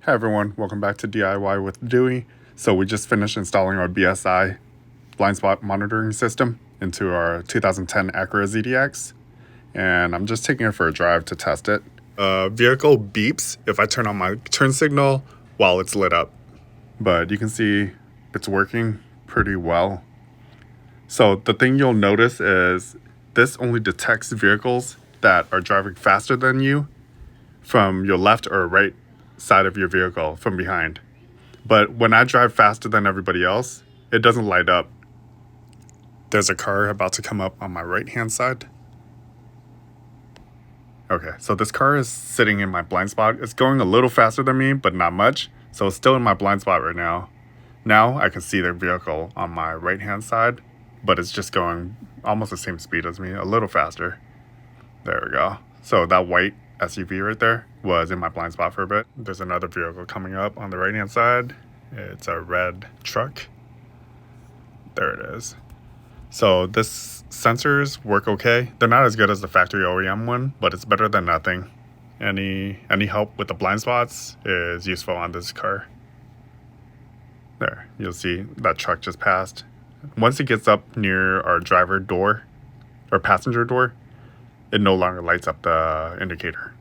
Hi everyone, welcome back to DIY with Dewey. So we just finished installing our BSI blind spot monitoring system into our 2010 Acura ZDX, and I'm just taking it for a drive to test it. Vehicle beeps if I turn on my turn signal while it's lit up, but you can see it's working pretty well. So the thing you'll notice is this only detects vehicles that are driving faster than you from your left or right side of your vehicle from behind. But when I drive faster than everybody else, it doesn't light up. There's a car about to come up on my right hand side. Okay, so this car is sitting in my blind spot. It's going a little faster than me, but not much. So it's still in my blind spot right now. Now I can see the vehicle on my right hand side, but it's just going almost the same speed as me, a little faster. There we go. So that white SUV right there was in my blind spot for a bit. There's another vehicle coming up on the right hand side. It's a red truck. There it is. So this sensors work okay. They're not as good as the factory OEM one, but it's better than nothing. Any help with the blind spots is useful on this car. There, you'll see that truck just passed. Once it gets up near our driver door or passenger door, it no longer lights up the indicator.